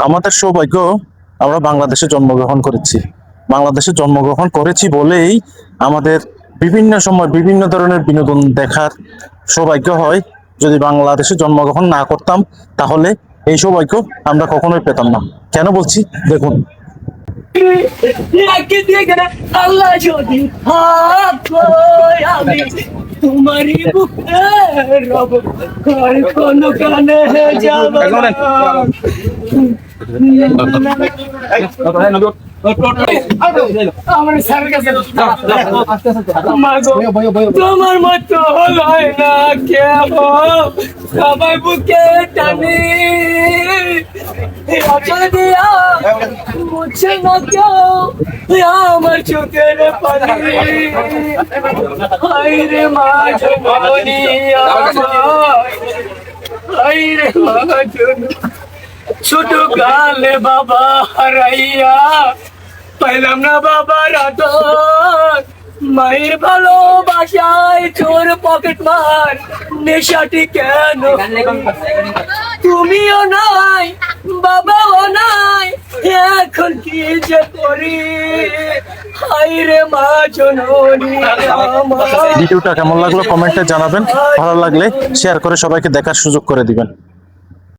আমাদের সৌভাগ্য, আমরা বাংলাদেশে জন্মগ্রহণ করেছি। বাংলাদেশে জন্মগ্রহণ করেছি বলেই আমাদের বিভিন্ন সময় বিভিন্ন ধরনের বিনোদন দেখার সৌভাগ্য হয়। যদি বাংলাদেশে জন্মগ্রহণ না করতাম, তাহলে এই সৌভাগ্য আমরা কখনোই পেতাম না। কেন বলছি দেখুন। আল্লাহ যদি আমি তোমারই বুকে রব কোন কানে যাব আমার স্যারের কাছে তোমার মতো হয় না কেব সবাই বুকে টানি আচল দিয়া মুছে না কেউ আমার চোখের পানি হায়রে মা জননী হায়রে মা জননী ছোট কালে বাবা হারাইয়া পাইলাম না বাবার আদর মায়ের ভালোবাসায় চোর পকেট মার নেশাটি কেন তুমিও নাই বাবাও নাই এখন কি যে করি হায়রে মা জননী ভিডিওটা কেমন লাগলো কমেন্টে জানাবেন। ভালো লাগলে শেয়ার করে সবাইকে দেখার সুযোগ করে দিবেন।